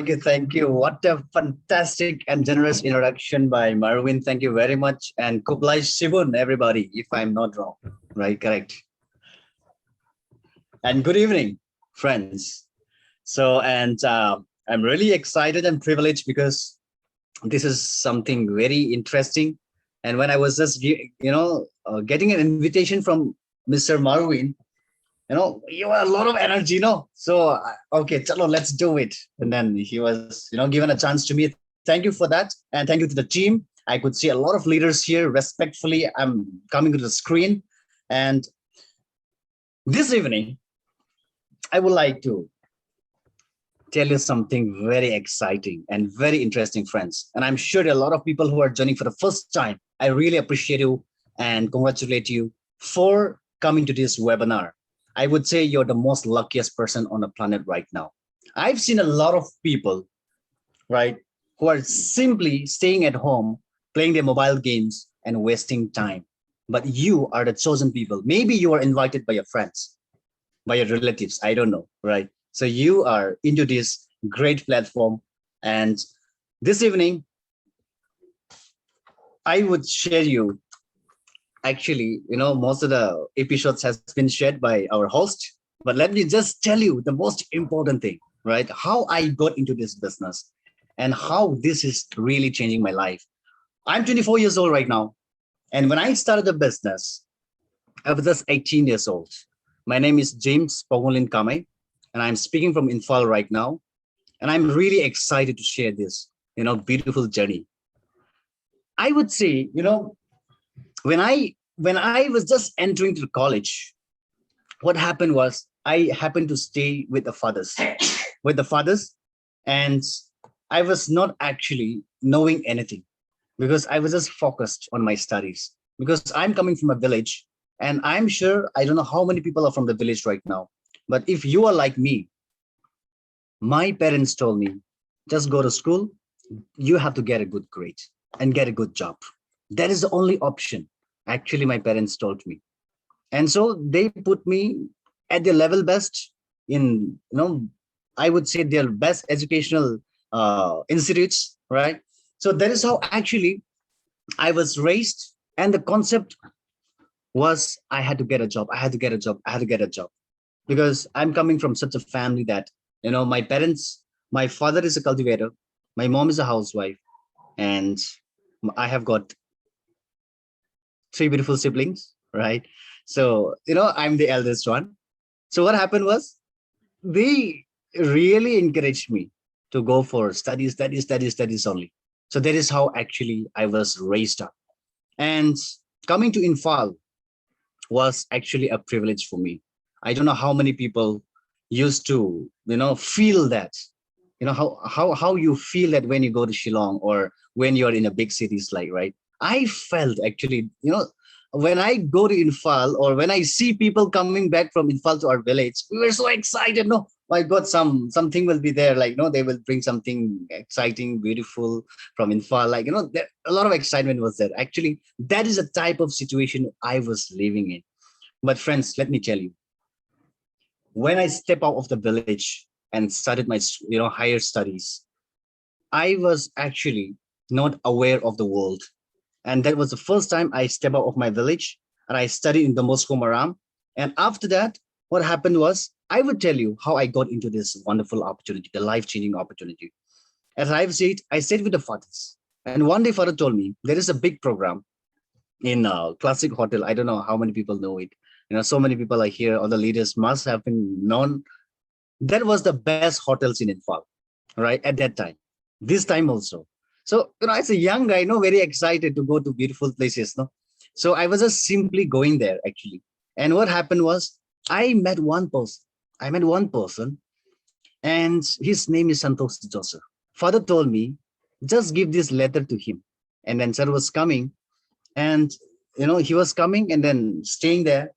Thank you. Thank you. What a fantastic and generous introduction by Marvin. Thank you very much. And Kublai Shibun, everybody, if I'm not wrong. Right, correct. And good evening, friends. I'm really excited and privileged because this is something very interesting. And when I was just, getting an invitation from Mr. Marvin, you have a lot of energy, so okay, chalo, let's do it. And then he was given a chance to me. Thank you for that, and thank you to the team. I could see a lot of leaders here. Respectfully, I'm coming to the screen, and this evening I would like to tell you something very exciting and very interesting, friends. And I'm sure there are a lot of people who are joining for the first time. I really appreciate you and congratulate you for coming to this webinar. I would say you're the most luckiest person on the planet right now. I've seen a lot of people, right, who are simply staying at home, playing their mobile games and wasting time. But you are the chosen people. Maybe you are invited by your friends, by your relatives, I don't know, right? So you are into this great platform. And this evening, I would share you, actually, most of the episodes has been shared by our host, but let me just tell you the most important thing, right? How I got into this business and how this is really changing my life. I'm 24 years old right now. And when I started the business, I was just 18 years old. My name is Mr.Pouguanglin Kamei, and I'm speaking from Infal right now. And I'm really excited to share this, beautiful journey. I would say, when I was just entering to college, what happened was I happened to stay with the fathers, and I was not actually knowing anything because I was just focused on my studies because I'm coming from a village, and I'm sure I don't know how many people are from the village right now. But if you are like me, my parents told me, just go to school, you have to get a good grade and get a good job. That is the only option. Actually, my parents told me. And so they put me at their level best in, I would say their best educational institutes, right? So that is how actually I was raised. And the concept was I had to get a job. I had to get a job. I had to get a job because I'm coming from such a family that, my parents, my father is a cultivator. My mom is a housewife. And I have got 3 beautiful siblings, right? So, I'm the eldest one. So what happened was they really encouraged me to go for studies only. So that is how actually I was raised up. And coming to Infal was actually a privilege for me. I don't know how many people used to, feel that, how you feel that when you go to Shillong or when you're in a big cities like, right? I felt actually, when I go to Infal or when I see people coming back from Infal to our village, we were so excited. No, my God, something will be there. Like, they will bring something exciting, beautiful from Infal. Like, a lot of excitement was there. Actually, that is a type of situation I was living in. But friends, let me tell you, when I step out of the village and started my, higher studies, I was actually not aware of the world. And that was the first time I stepped out of my village and I studied in the Moscow Maram. And after that, what happened was I would tell you how I got into this wonderful opportunity, the life-changing opportunity. As I've said, I stayed with the fathers. And one day father told me there is a big program in a classic hotel. I don't know how many people know it. So many people are here, all the leaders must have been known. That was the best hotels in Infal, right? At that time, this time also. So, as a young guy, very excited to go to beautiful places, no? So I was just simply going there actually. And what happened was I met one person and his name is Santosh Joseph. Father told me, just give this letter to him. And then sir was coming and, he was coming and then staying there.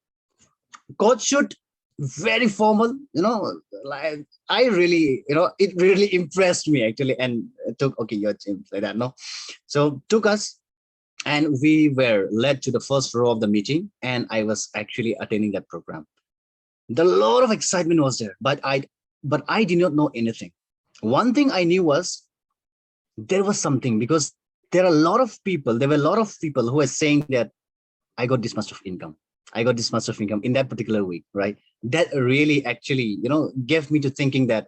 Coach shoot, very formal, like I really, it really impressed me actually. And took, okay, your team like that, no? So took us and we were led to the first row of the meeting and I was actually attending that program. The lot of excitement was there, but I did not know anything. One thing I knew was there was something, because there were a lot of people who were saying that I got this much of income. I got this much of income in that particular week, right? That really actually, gave me to thinking that,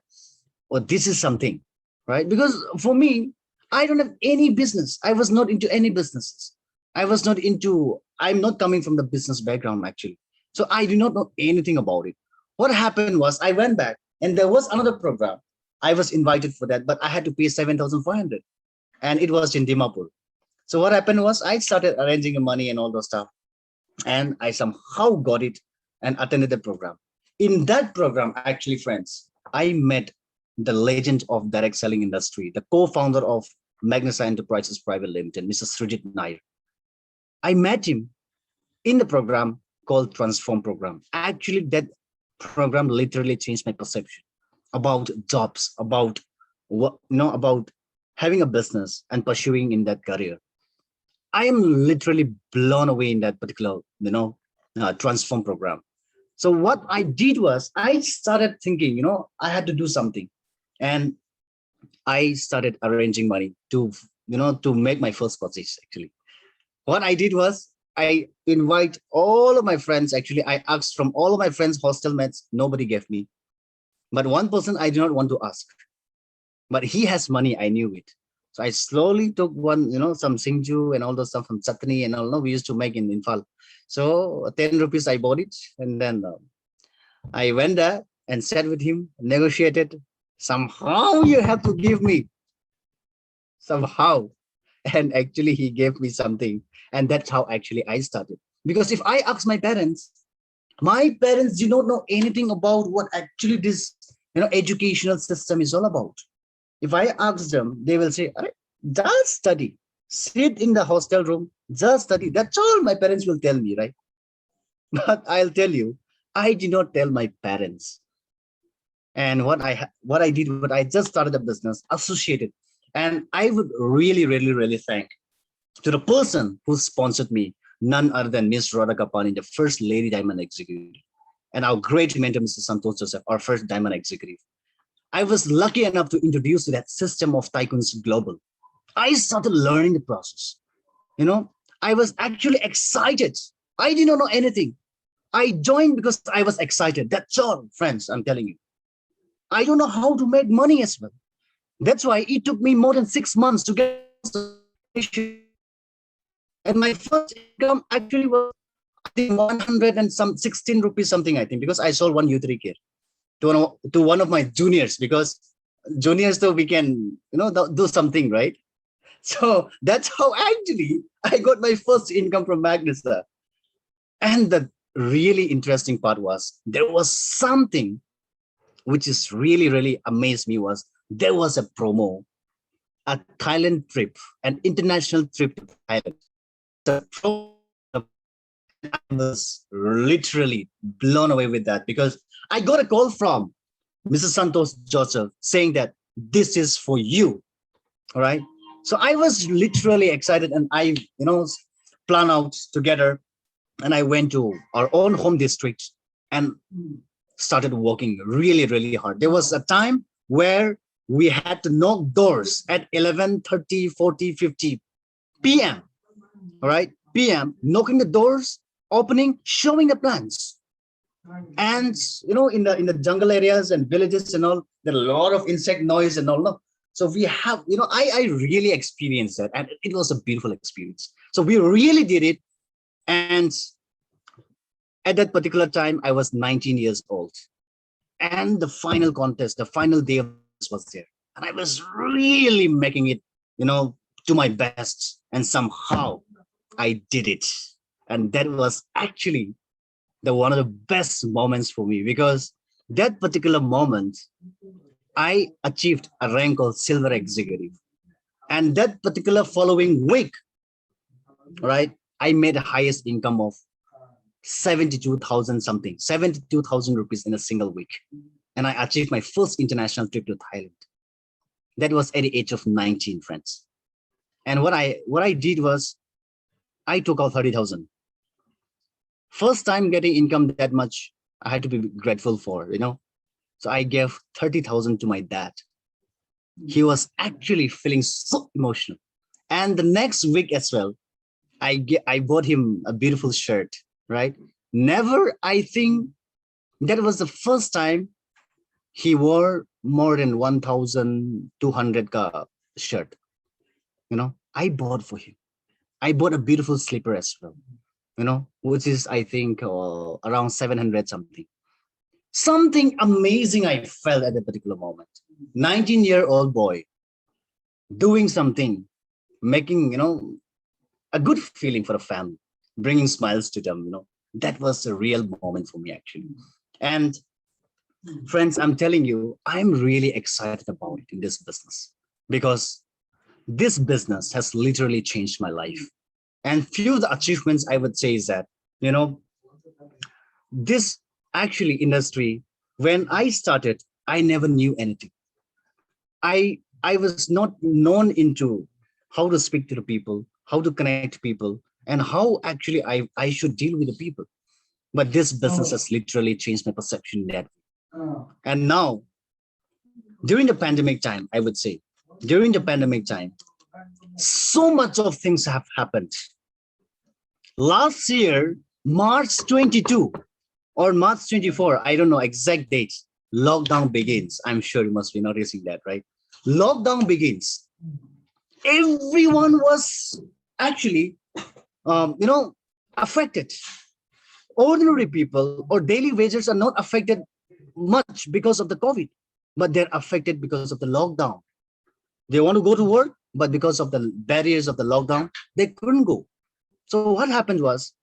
oh, this is something, right? Because for me, I don't have any business. I was not into any businesses. I'm not coming from the business background actually. So I do not know anything about it. What happened was I went back and there was another program. I was invited for that, but I had to pay 7,400 and it was in Dimapur. So what happened was I started arranging the money and all those stuff, and I somehow got it and attended the program. In that program, actually, friends, I met the legend of direct selling industry, the co-founder of Magnessa Enterprises Private Limited, Mr. Srijit Nair. I met him in the program called Transform Program. Actually, that program literally changed my perception about jobs, about about having a business and pursuing in that career. I am literally blown away in that particular, Transform Program. So what I did was I started thinking, I had to do something, and I started arranging money to make my first purchase. Actually, what I did was I invite all of my friends. Actually, I asked from all of my friends, hostel mates. Nobody gave me, but one person I did not want to ask, but he has money. I knew it. So I slowly took one, some singju and all those stuff from chutney and all. No, we used to make in Infal. So 10 rupees I bought it, and then I went there and sat with him, negotiated. Somehow you have to give me somehow, and actually he gave me something, and that's how actually I started. Because if I ask my parents do not know anything about what actually this educational system is all about. If I ask them, they will say, just study, sit in the hostel room, just study. That's all my parents will tell me, right? But I'll tell you, I did not tell my parents. And what I just started a business associated. And I would really, really, really thank to the person who sponsored me, none other than Miss Radha Kapani, the first lady diamond executive, and our great mentor, Mr. Santosh Joseph, our first diamond executive. I was lucky enough to introduce to that system of tycoons global. I started learning the process. You know, I was actually excited. I did not know anything. I joined because I was excited. That's all, friends, I'm telling you. I don't know how to make money as well. That's why it took me more than 6 months to get and my first income actually was, I think, 100 and some 16 rupees something, I think, because I sold one U3 kit to one of my juniors, because juniors, though, we can, do something, right? So that's how actually I got my first income from Magnessa. And the really interesting part was there was something which is really, really amazed me was there was a promo, a Thailand trip, an international trip to Thailand. The promo, and I was literally blown away with that, because I got a call from Mr. Santosh Joseph saying that this is for you. All right. So I was literally excited, and I, plan out together, and I went to our own home district and started working really, really hard. There was a time where we had to knock doors at 11:30, 40, 50 p.m. All right, p.m. knocking the doors, opening, showing the plants. And in the jungle areas and villages and all, there are a lot of insect noise and all. No? So we have, I really experienced that, and it was a beautiful experience. So we really did it. And at that particular time, I was 19 years old. And the final contest, the final day was there. And I was really making it, to my best. And somehow I did it. And that was actually the one of the best moments for me, because that particular moment, I achieved a rank of silver executive. And that particular following week, right, I made the highest income of 72,000 something, 72,000 rupees in a single week. And I achieved my first international trip to Thailand. That was at the age of 19, friends. And what I did was I took out 30,000. First time getting income that much, I had to be grateful for. So I gave 30,000 to my dad. He was actually feeling so emotional. And the next week as well, I bought him a beautiful shirt, right? Never, I think that was the first time he wore more than 1,200 ka shirt. I bought for him. I bought a beautiful slipper as well, which is, I think, around 700 something. Something amazing I felt at that particular moment. 19-year-old boy doing something, making, a good feeling for a family, bringing smiles to them, that was a real moment for me, actually. And friends, I'm telling you, I'm really excited about it in this business because this business has literally changed my life. And few of the achievements I would say is that, you know, this actually industry, when I started, I never knew anything. I was not known into how to speak to the people, how to connect people, and how actually I should deal with the people. But this business has literally changed my perception in that. And now, during the pandemic time, I would say, during the pandemic time, so much of things have happened. Last year, March 22 or March 24, I don't know exact dates, lockdown begins. I'm sure you must be noticing that, right? Lockdown begins. Everyone was actually, affected. Ordinary people or daily wagers are not affected much because of the COVID, but they're affected because of the lockdown. They want to go to work, but because of the barriers of the lockdown, they couldn't go. So what happened was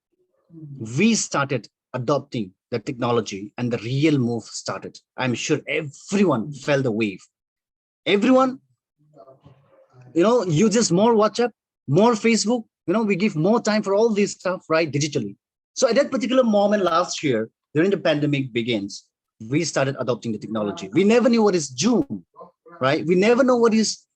we started adopting the technology and the real move started. I'm sure everyone felt the wave. Everyone, uses more WhatsApp, more Facebook, we give more time for all this stuff, right, digitally. So at that particular moment last year, during the pandemic begins, we started adopting the technology. We never knew what is Zoom, right? We never know what is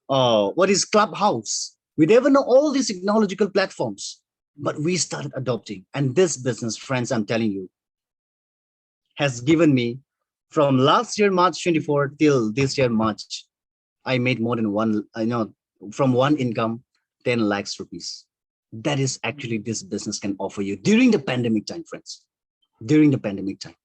Clubhouse. We never know all these technological platforms, but we started adopting. And this business, friends, I'm telling you, has given me from last year, March 24 till this year, March, I made more than from one income, 10 lakhs rupees. That is actually this business can offer you during the pandemic time, friends, during the pandemic time.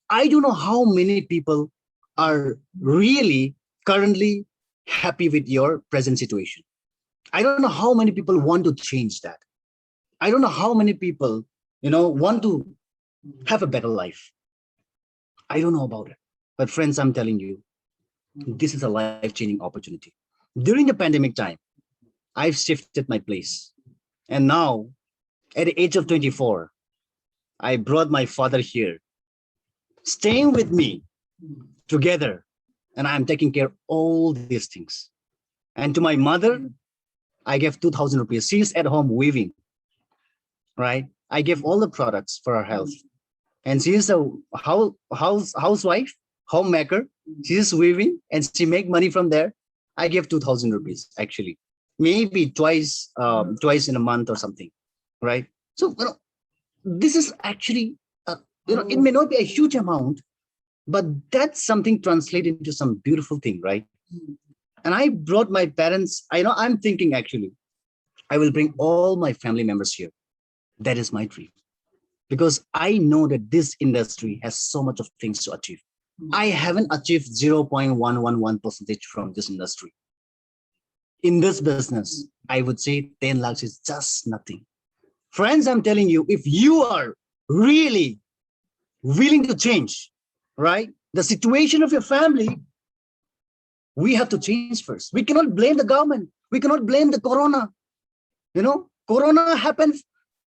I don't know how many people are really currently happy with your present situation. I don't know how many people want to change that. I don't know how many people, want to have a better life. I don't know about it. But friends, I'm telling you, this is a life-changing opportunity. During the pandemic time, I've shifted my place. And now, at the age of 24, I brought my father here, staying with me together, and I'm taking care of all these things. And to my mother, I gave 2,000 rupees. She's at home weaving, right? I gave all the products for her health. And she is a housewife, homemaker. She's weaving and she make money from there. I gave 2,000 rupees actually, maybe twice in a month or something, right? So this is actually, it may not be a huge amount, but that's something translated into some beautiful thing, right? And I brought my parents. I'm thinking actually, I will bring all my family members here. That is my dream. Because I know that this industry has so much of things to achieve. I haven't achieved 0.111% from this industry. In this business, I would say 10 lakhs is just nothing. Friends, I'm telling you, if you are really willing to change, right, the situation of your family, we have to change first. We cannot blame the government. We cannot blame the corona. Corona happens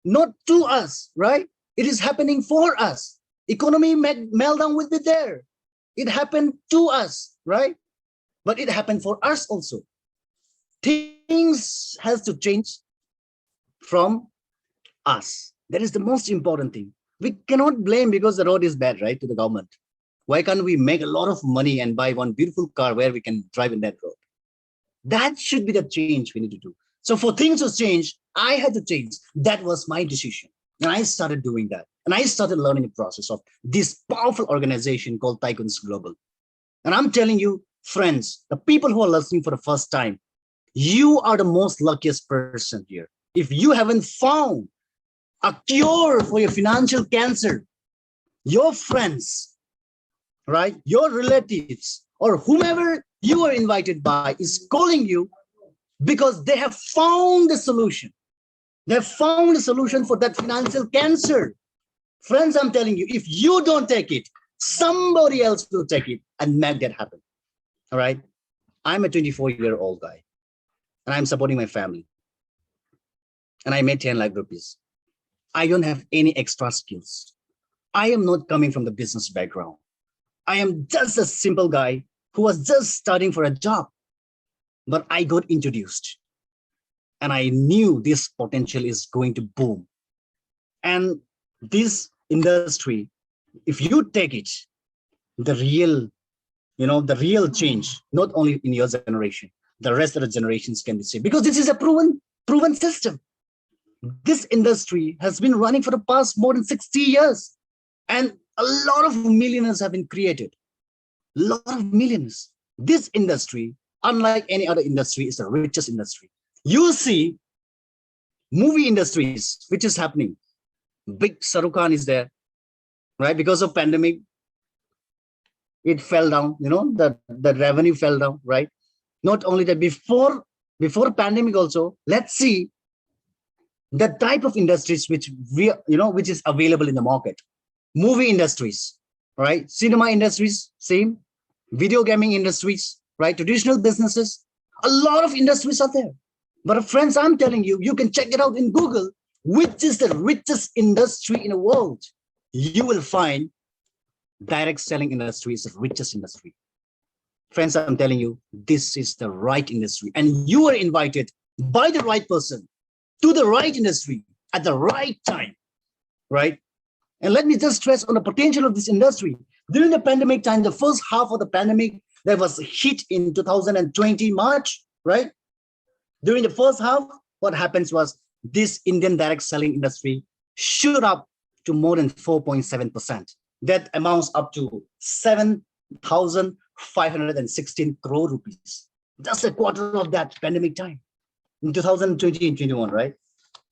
not to us, right? It is happening for us. Economy meltdown will be there. It happened to us, right? But it happened for us also. Things has to change from us. That is the most important thing. We cannot blame because the road is bad, right, to the government. Why can't we make a lot of money and buy one beautiful car where we can drive in that road? That should be the change we need to do. So for things to change, I had to change. That was my decision. And I started doing that. And I started learning the process of this powerful organization called Tycoons Global. And I'm telling you, Friends, the people who are listening for the first time, you are the most luckiest person here. If you haven't found a cure for your financial cancer, your friends, right, your relatives, or whomever you are invited by is calling you because they have found the solution. They have found a solution for that financial cancer. Friends, I'm telling you, if you don't take it, somebody else will take it and make that happen. All right. I'm a 24-year-old guy and I'm supporting my family. And I made 10 lakh rupees. I don't have any extra skills. I am not coming from the business background. I am just a simple guy who was just starting for a job. But I got introduced and I knew this potential is going to boom. And this industry, if you take it, the real, the real change, not only in your generation, the rest of the generations can be saved because this is a proven system. This industry has been running for the past more than 60 years. And a lot of millionaires have been created. A lot of millionaires. This industry, unlike any other industry, is the richest industry. You see movie industries, which is happening. Big Shahrukh Khan is there, right? Because of pandemic, it fell down, the revenue fell down, right? Not only that, before pandemic also, let's see the type of industries which is available in the market. Movie industries, right? Cinema industries, same. Video gaming industries, right? Traditional businesses, a lot of industries are there. But friends, I'm telling you, you can check it out in Google, which is the richest industry in the world. You will find direct selling industry is the richest industry. Friends, I'm telling you, this is the right industry. And you are invited by the right person to the right industry at the right time, right? And let me just stress on the potential of this industry. During the pandemic time, the first half of the pandemic that was hit in 2020 March, right? During the first half, what happens was this Indian direct selling industry shoot up to more than 4.7%. That amounts up to 7,516 crore rupees. Just a quarter of that pandemic time in 2020 and 21, right?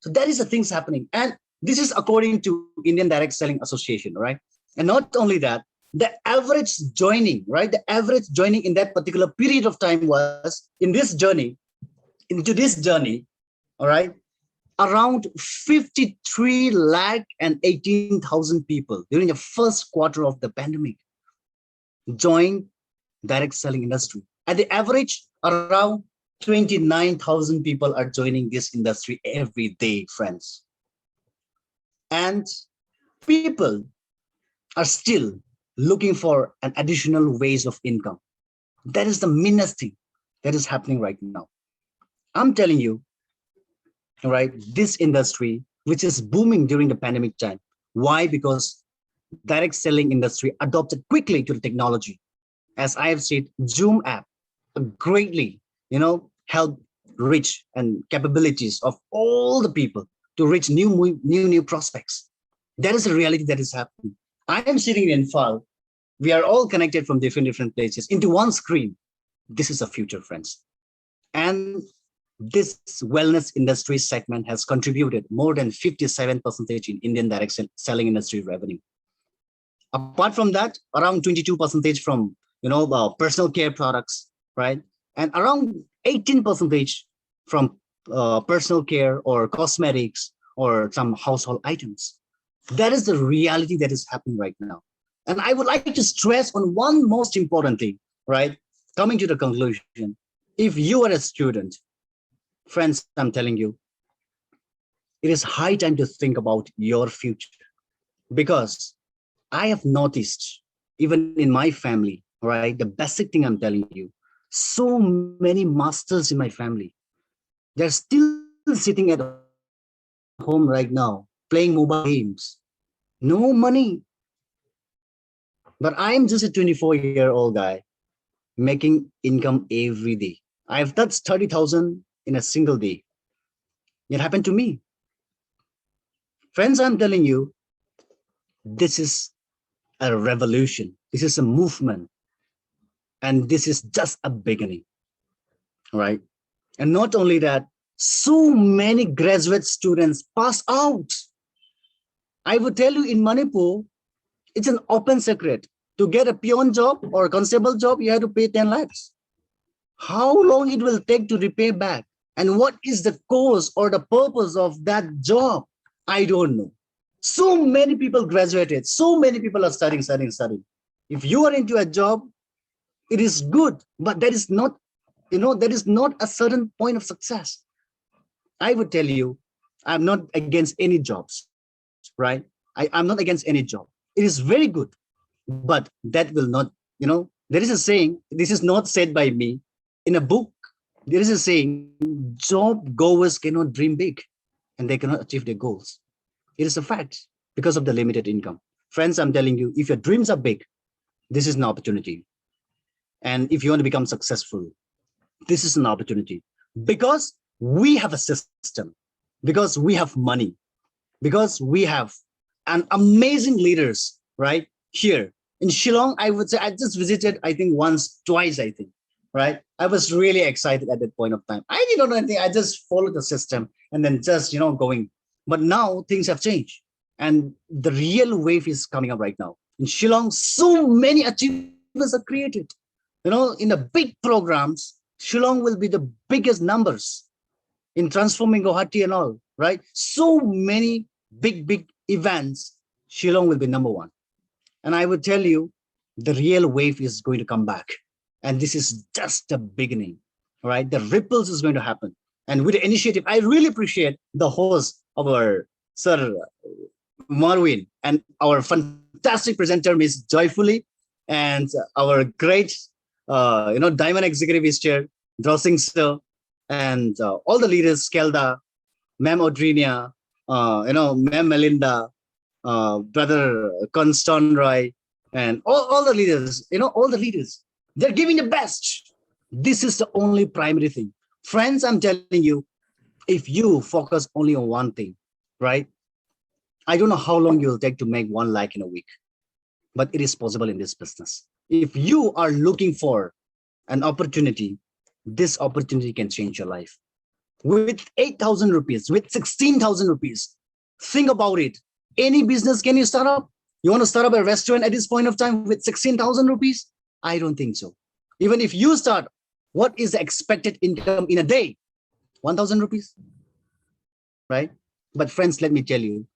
So that is the things happening. And this is according to Indian Direct Selling Association, right? And not only that, the average joining, right? The average joining in that particular period of time was into this journey, all right, around 53 lakh and 18,000 people during the first quarter of the pandemic joined direct selling industry. At the average, around 29,000 people are joining this industry every day, friends. And people are still looking for an additional ways of income. That is the meanest thing that is happening right now. I'm telling you, right, this industry, which is booming during the pandemic time. Why? Because direct selling industry adopted quickly to the technology. As I have said, Zoom app greatly, help reach and capabilities of all the people to reach new prospects. That is a reality that is happening. I am sitting in file. We are all connected from different places into one screen. This is a future, friends. And this wellness industry segment has contributed more than 57% in Indian direct selling industry revenue. Apart from that, around 22% from personal care products, right? And around 18% from personal care or cosmetics or some household items. That is the reality that is happening right now. And I would like to stress on one most important thing, right? Coming to the conclusion, if you are a student, friends, I'm telling you, it is high time to think about your future, because I have noticed, even in my family, right, the basic thing I'm telling you, so many masters in my family, they're still sitting at home right now, playing mobile games, no money. But I'm just a 24-year-old guy making income every day. I've touched 30,000 in a single day. It happened to me. Friends, I'm telling you, this is a revolution. This is a movement. And this is just a beginning, right? And not only that, so many graduate students pass out. I would tell you in Manipur, it's an open secret. To get a peon job or a constable job, you have to pay 10 lakhs. How long it will take to repay back? And what is the cause or the purpose of that job? I don't know. So many people graduated. So many people are studying. If you are into a job, it is good, but that is not, that is not a certain point of success. I would tell you, I'm not against any jobs, right? I'm not against any job. It is very good, but that will not, there is a saying, this is not said by me. In a book, there is a saying, job goers cannot dream big and they cannot achieve their goals. It is a fact because of the limited income. Friends, I'm telling you, if your dreams are big, this is an opportunity. And if you want to become successful, this is an opportunity because we have a system, because we have money, because we have an amazing leaders right here in Shillong. I would say I just visited, I think once, twice, I think, right? I was really excited at that point of time. I didn't know anything. I just followed the system and then just, going. But now things have changed and the real wave is coming up right now. In Shillong, so many achievements are created. In the big programs, Shillong will be the biggest numbers in transforming Guwahati and all, right? So many big events, Shillong will be number one. And I would tell you, the real wave is going to come back. And this is just the beginning, right? The ripples is going to happen. And with the initiative, I really appreciate the host of our Sir Marwin and our fantastic presenter, Miss Joyfully, and our great, Diamond Executive is Chair, Drossing Sir, and all the leaders, Kelda, Ma'am Audrinia, Ma'am Melinda, Brother Constanroy, and all the leaders, all the leaders, they're giving the best. This is the only primary thing. Friends, I'm telling you, if you focus only on one thing, right? I don't know how long you'll take to make 1 lakh in a week, but it is possible in this business. If you are looking for an opportunity, this opportunity can change your life. With 8,000 rupees, with 16,000 rupees, think about it. Any business can you start up? You want to start up a restaurant at this point of time with 16,000 rupees? I don't think so. Even if you start, what is the expected income in a day? 1,000 rupees, right? But friends, let me tell you,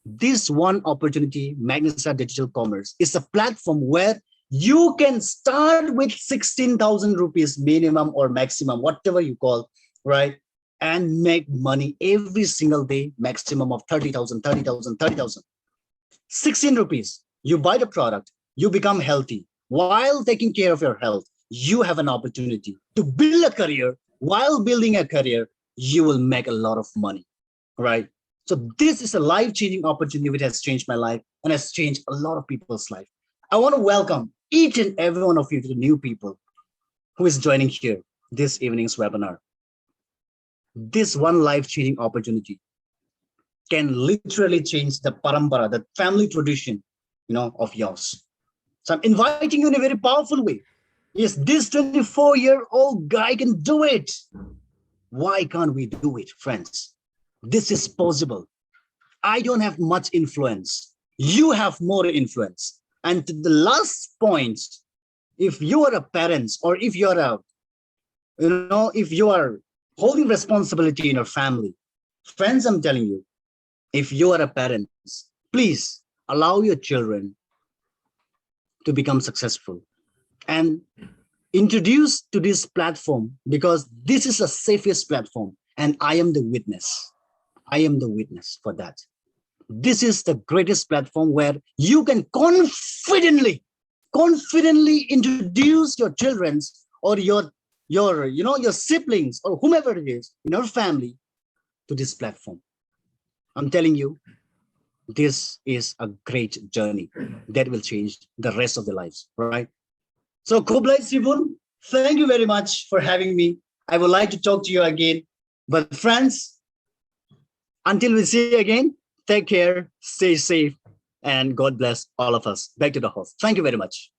this one opportunity, Magnessa Digital Commerce, is a platform where you can start with 16,000 rupees minimum or maximum, whatever you call, right? And make money every single day, maximum of 30,000, 30,000, 30,000. 16 rupees, you buy the product, you become healthy. While taking care of your health, you have an opportunity to build a career. While building a career, you will make a lot of money, right? So this is a life-changing opportunity which has changed my life and has changed a lot of people's life. I want to welcome each and every one of you to the new people who is joining here this evening's webinar. This one life-changing opportunity can literally change the parampara, the family tradition, of yours. So I'm inviting you in a very powerful way. Yes, this 24-year-old guy can do it. Why can't we do it, friends? This is possible. I don't have much influence. You have more influence. And to the last point, if you are a parent or if you are if you are holding responsibility in your family, friends, I'm telling you, if you are a parent, please allow your children to become successful and introduce to this platform, because this is the safest platform and I am the witness. I am the witness for that. This is the greatest platform where you can confidently introduce your children's or your siblings or whomever it is in your family to this platform. I'm telling you, this is a great journey that will change the rest of their lives, right? So Kublai Sibun, thank you very much for having me. I would like to talk to you again. But friends, until we see you again, take care, stay safe, and God bless all of us. Back to the host. Thank you very much.